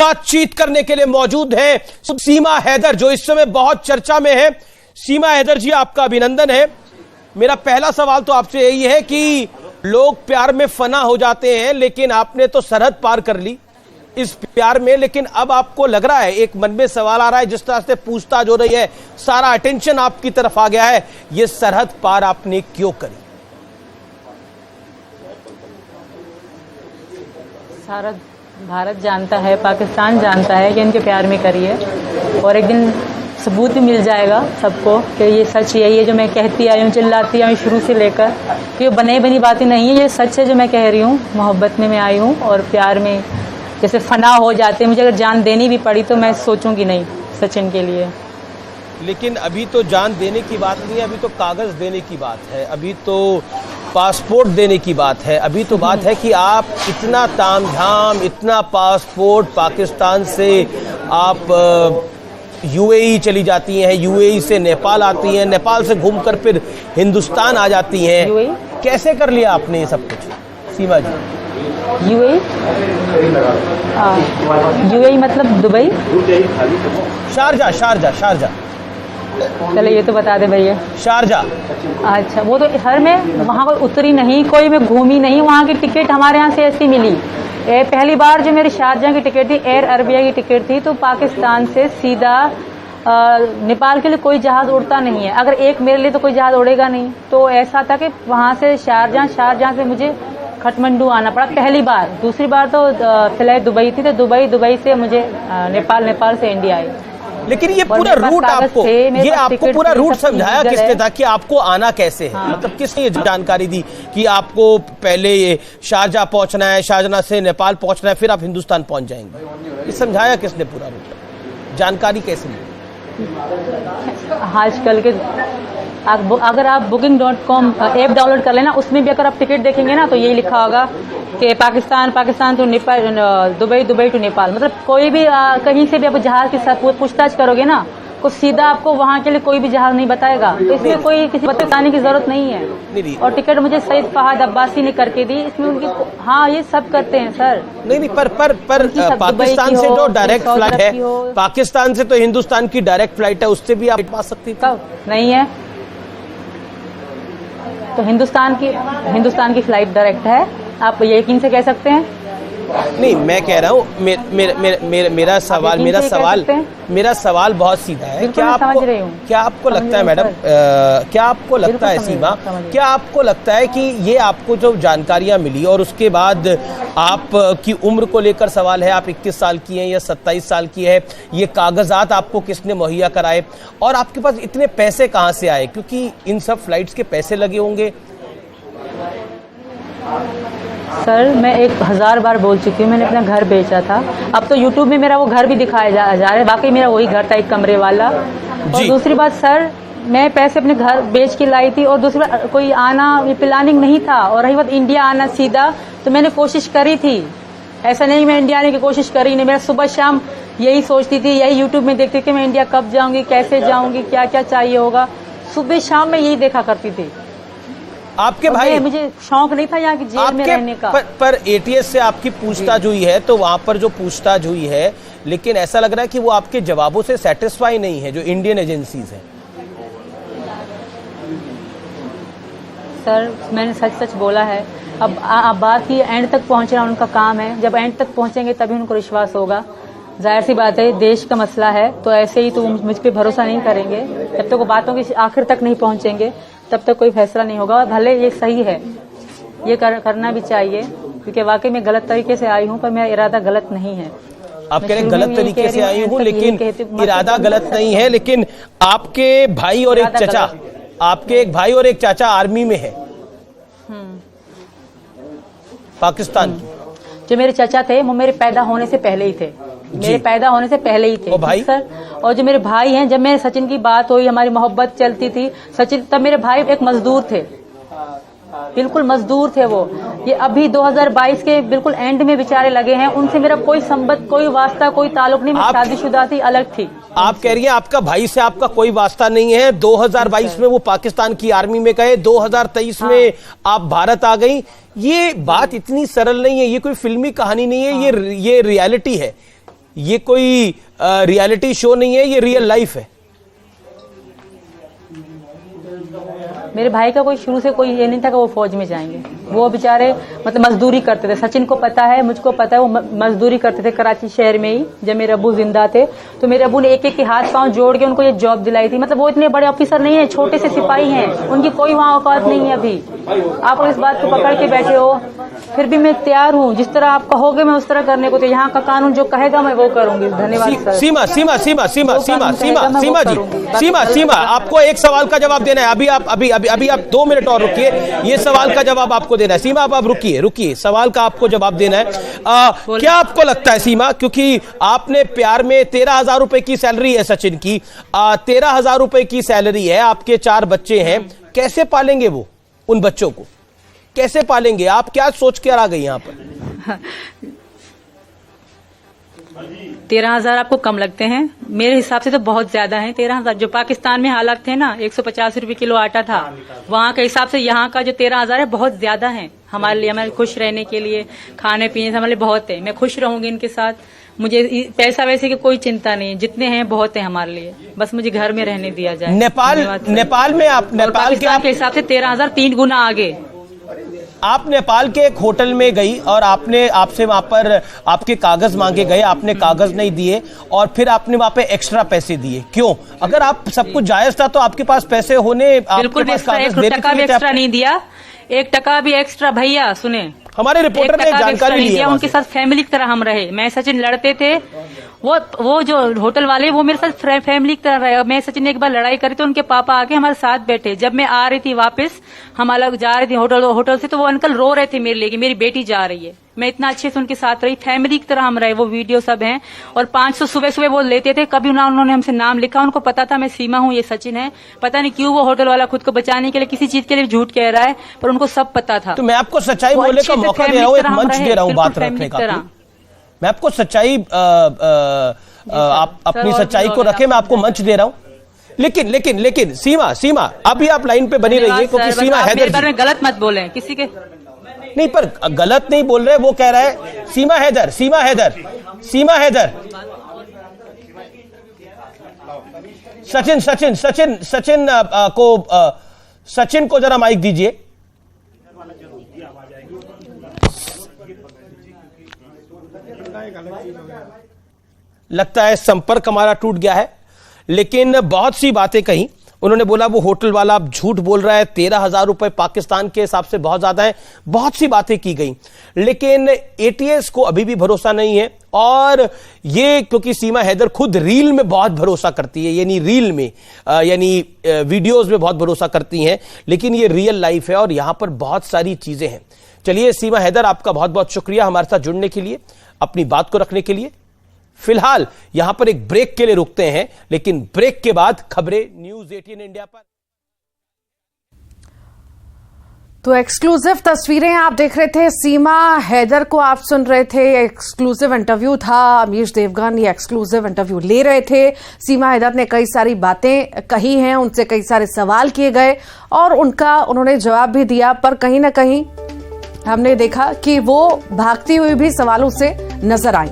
बातचीत करने के लिए मौजूद है सीमा हैदर, जो इस समय बहुत चर्चा में है। सीमा हैदर जी, आपका अभिनंदन है। मेरा पहला सवाल तो आपसे यही है कि लोग प्यार में फना हो जाते हैं, लेकिन आपने तो सरहद पार कर ली इस प्यार में। लेकिन अब आपको लग रहा है, एक मन में सवाल आ रहा है, जिस तरह से पूछताछ हो रही है, सारा अटेंशन आपकी तरफ आ गया है, ये सरहद पार आपने क्यों करी? सारा भारत जानता है, पाकिस्तान जानता है कि इनके प्यार में करी है, और एक दिन सबूत भी मिल जाएगा सबको कि ये सच यही है जो मैं कहती आई हूँ, चिल्लाती आई हूँ शुरू से लेकर। कि ये बनी बनी बातें नहीं है, ये सच है जो मैं कह रही हूँ। मोहब्बत में मैं आई हूँ और प्यार में जैसे फना हो जाते हैं। मुझे अगर जान देनी भी पड़ी तो मैं सोचूंगी नहीं सचिन के लिए। लेकिन अभी तो जान देने की बात नहीं है, अभी तो कागज देने की बात है, अभी तो पासपोर्ट देने की बात है। अभी तो बात है कि आप इतना तामझाम, इतना पासपोर्ट पाकिस्तान से आप यूएई चली जाती हैं, यूएई से नेपाल आती हैं, नेपाल से घूमकर फिर हिंदुस्तान आ जाती हैं। यूएई कैसे कर लिया आपने ये सब कुछ, सीमा जी? यूएई यूएई मतलब दुबई, शारजा शारजा शारजा। चलो ये तो बता दे भैया। शारजा। अच्छा, वो तो हर में वहाँ कोई उतरी नहीं, कोई मैं घूमी नहीं। वहाँ की टिकट हमारे यहाँ से ऐसी मिली। पहली बार जो मेरी शारजा की टिकट थी, एयर अरबिया की टिकट थी, तो पाकिस्तान से सीधा नेपाल के लिए कोई जहाज उड़ता नहीं है। अगर एक मेरे लिए तो कोई जहाज उड़ेगा नहीं। तो ऐसा था कि वहाँ से शारजा से मुझे काठमांडू आना पड़ा पहली बार। दूसरी बार तो फ्लाइट दुबई थी, तो दुबई से मुझे नेपाल से इंडिया आई। लेकिन ये पूरा रूट आपको पूरा रूट समझाया किसने था कि आपको आना कैसे है? मतलब किसने ये जानकारी दी कि आपको पहले ये शारजा पहुंचना है, शारजा से नेपाल पहुंचना है, फिर आप हिंदुस्तान पहुंच जाएंगे? ये समझाया किसने पूरा रूट? जानकारी कैसे मिली? आजकल के अगर आप booking.com ऐप डाउनलोड कर लेना, उसमें भी अगर आप टिकट देखेंगे ना तो यही लिखा होगा कि Pakistan to Nepal, Dubai to Nepal. मतलब कोई भी कहीं से भी आप जहाज के साथ पूछताछ करोगे ना, तो सीधा आपको वहाँ के लिए कोई भी जहाज नहीं बताएगा। तो इसमें कोई किसी बताने की जरूरत नहीं है। और टिकट मुझे सईद फहद अब्बासी ने करके दी। इसमें उनकी हाँ, ये सब करते हैं सर। नहीं पर पाकिस्तान से जो डायरेक्ट फ्लाइट है, पाकिस्तान से तो हिंदुस्तान की डायरेक्ट फ्लाइट है, उससे भी आप पा सकती कब नहीं है। तो हिंदुस्तान की फ्लाइट डायरेक्ट है, आप यकीन से कह सकते हैं। नहीं, मैं कह रहा हूँ मेरा सवाल बहुत सीधा है। क्या आपको लगता है मैडम, क्या आपको लगता है सीमा, क्या आपको लगता है कि ये आपको जो जानकारियां मिली और उसके बाद आपकी उम्र को लेकर सवाल है, आप 21 साल की हैं या 27 साल की है, ये कागजात आपको किसने मुहैया कराए और आपके पास इतने पैसे कहाँ से आए? क्योंकि इन सब फ्लाइट्स के पैसे लगे होंगे। सर, मैं 1000 बार बोल चुकी हूँ, मैंने अपना घर बेचा था। अब तो यूट्यूब में मेरा वो घर भी दिखाया जा रहा है। बाकी मेरा वही घर था, एक कमरे वाला। और दूसरी बात सर, मैं पैसे अपने घर बेच के लाई थी। और दूसरी बात, कोई आना ये प्लानिंग नहीं था। और रही बात इंडिया आना सीधा, तो मैंने कोशिश करी थी। ऐसा नहीं मैं इंडिया आने की कोशिश करी नहीं। मेरा सुबह शाम यही सोचती थी, यही यूट्यूब में देखती थी मैं इंडिया कब जाऊंगी, कैसे जाऊंगी, क्या क्या चाहिए होगा। सुबह शाम में यही देखा करती थी। आपके भाई, मुझे शौक नहीं था यहाँ की जेल में रहने का। पर एटीएस से आपकी पूछताछ हुई है, तो वहां पर जो पूछताछ हुई है, लेकिन ऐसा लग रहा है कि वो आपके जवाबों से सेटिस्फाई नहीं है जो इंडियन एजेंसीज हैं। सर, मैंने सच बोला है। अब बात की एंड तक पहुंचना उनका काम है। जब एंड तक पहुंचेंगे तभी उनको विश्वास होगा। जाहिर सी बात है, देश का मसला है, तो ऐसे ही तो मुझ पर भरोसा नहीं करेंगे। जब तक वो बातों की आखिर तक नहीं पहुंचेंगे तब तक कोई फैसला नहीं होगा। भले ये सही है, ये करना भी चाहिए, क्योंकि वाकई में गलत तरीके से आई हूँ, पर मेरा इरादा गलत नहीं है। आप कह रहे गलत तरीके से आई हूँ, लेकिन इरादा गलत नहीं है। लेकिन आपके भाई और एक चाचा, आपके एक भाई और एक चाचा आर्मी में है पाकिस्तान की। जो मेरे चाचा थे वो मेरे पैदा होने से पहले ही थे। मेरे पैदा होने से पहले ही थे। और भाई सर, और जो मेरे भाई हैं, जब मेरे सचिन की बात हुई, हमारी मोहब्बत चलती थी सचिन, तब मेरे भाई एक मजदूर थे, बिल्कुल मजदूर थे वो। ये अभी 2022 के बिल्कुल एंड में बेचारे लगे हैं। उनसे मेरा कोई संबंध, कोई वास्ता, कोई ताल्लुक नहीं। मैं शादीशुदा थी, अलग थी। आप कह रही हैं आपका भाई से आपका कोई वास्ता नहीं है। 2022 में वो पाकिस्तान की आर्मी में गए, 2023 में आप भारत आ गई। ये बात इतनी सरल नहीं है, ये कोई फिल्मी कहानी नहीं है, ये रियलिटी है। ये कोई रियलिटी शो नहीं है, ये रियल लाइफ है। मेरे भाई का कोई शुरू से कोई ये नहीं था कि वो फौज में जाएंगे। वो बेचारे मतलब मजदूरी करते थे। सचिन को पता है, मुझको पता है, वो मजदूरी करते थे कराची शहर में ही। जब मेरे अब्बू जिंदा थे तो मेरे अब्बू ने एक एक के हाथ पांव जोड़ के उनको ये जॉब दिलाई थी। मतलब वो इतने बड़े ऑफिसर नहीं है, छोटे से सिपाही हैं, उनकी कोई वहाँ औकात नहीं है। अभी आप इस बात को पकड़ के बैठे हो, फिर भी मैं तैयार हूँ, जिस तरह आप कहोगे मैं उस तरह करने को। तो यहाँ का कानून जो कहेगा मैं वो करूंगी। धन्यवाद सर। सीमा सीमा सीमा सीमा सीमा सीमा सीमा जी, सीमा सीमा आपको एक सवाल का जवाब देना है। अभी आप 2 मिनट और रुकिए, ये सवाल का जवाब आपको देना है। सीमा आप रुकिए, सवाल का आपको जवाब देना है। क्या आपको लगता है सीमा, क्योंकि आपने प्यार में 13,000 रुपए की सैलरी है सचिन की, 13,000 रुपए की सैलरी है, आपके 4 बच्चे हैं, कैसे पालेंगे वो उन बच्चों को, कैसे पालेंगे? आप क्या सोच कर आ गई यहाँ पर? 13,000 आपको कम लगते हैं? मेरे हिसाब से तो बहुत ज्यादा है 13,000। जो पाकिस्तान में हालात थे ना, 150 रुपए किलो आटा था, वहाँ के हिसाब से यहाँ का जो 13,000 है बहुत ज्यादा है हमारे लिए। हमारे खुश रहने के लिए, खाने पीने से हमारे लिए बहुत है। मैं खुश रहूंगी इनके साथ, मुझे पैसा वैसे की कोई चिंता नहीं, जितने हैं बहुत है हमारे लिए। बस मुझे घर में रहने दिया जाए। नेपाल में आप नेपाल के हिसाब से 13,000 3 गुना आगे। आप नेपाल के एक होटल में गई और आपसे वहां पर आपके कागज मांगे गए, आपने कागज नहीं दिए और फिर आपने वहां पे एक्स्ट्रा पैसे दिए, क्यों? अगर आप सब कुछ जायज था तो आपके पास पैसे होने, बिल्कुल भी एक्स्ट्रा नहीं दिया, 1 टका भी एक्स्ट्रा। भैया सुने, हमारे रिपोर्टर ने जानकारी ली है, उनके साथ फैमिली की तरह हम रहे। मैं सचिन लड़ते थे, वो जो होटल वाले वो मेरे साथ फैमिली की तरह रहे। मैं सचिन ने एक बार लड़ाई करी तो उनके पापा आके हमारे साथ बैठे। जब मैं आ रही थी वापस, हम अलग जा रही थी होटल से, तो वो अंकल रो रहे थे मेरे लिए कि मेरी बेटी जा रही है। मैं इतना अच्छे से उनके साथ रही, फैमिली की तरह हम रहे। वो वीडियो सब हैं। और 500 सुबह वो लेते थे, कभी ना उन्होंने हमसे नाम लिखा। उनको पता था मैं सीमा हूँ, ये सचिन है। पता नहीं क्यों वो होटल वाला खुद को बचाने के लिए किसी चीज के लिए झूठ कह रहा है, पर उनको सब पता था। तो मैं आपको सच्चाई बोलने का मौका दे रहा हूँ, एक मंच दे रहा हूँ बात रखने का। मैं आपको सच्चाई, आप अपनी सच्चाई को रखें, मैं आपको मंच दे रहा हूँ। लेकिन सीमा अभी आप लाइन पे बनी रहिए, क्योंकि सीमा हैदर गलत मत बोले किसी के नहीं, पर गलत नहीं बोल रहे, वो कह रहा है सीमा हैदर सचिन को जरा माइक दीजिए। लगता है संपर्क हमारा टूट गया है, लेकिन बहुत सी बातें कही उन्होंने। बोला वो होटल वाला झूठ बोल रहा है, 13,000 रुपए पाकिस्तान के हिसाब से बहुत ज्यादा है। बहुत सी बातें की गई, लेकिन एटीएस को अभी भी भरोसा नहीं है। और ये क्योंकि सीमा हैदर खुद रील में बहुत भरोसा करती है, यानी रील में यानी वीडियोस में बहुत भरोसा करती हैं, लेकिन ये रियल लाइफ है और यहां पर बहुत सारी चीजें हैं। चलिए सीमा हैदर, आपका बहुत बहुत शुक्रिया हमारे साथ जुड़ने के लिए, अपनी बात को रखने के लिए। फिलहाल यहां पर एक ब्रेक के लिए रुकते हैं, लेकिन ब्रेक के बाद खबरें न्यूज 18 इंडिया पर। तो एक्सक्लूसिव तस्वीरें आप देख रहे थे, सीमा हैदर को आप सुन रहे थे। एक्सक्लूसिव इंटरव्यू था, अमीश देवगन ये एक्सक्लूसिव इंटरव्यू ले रहे थे। सीमा हैदर ने कई सारी बातें कही हैं, उनसे कई सारे सवाल किए गए और उन्होंने जवाब भी दिया, पर कहीं ना कहीं हमने देखा कि वो भागती हुई भी सवालों से नजर आई।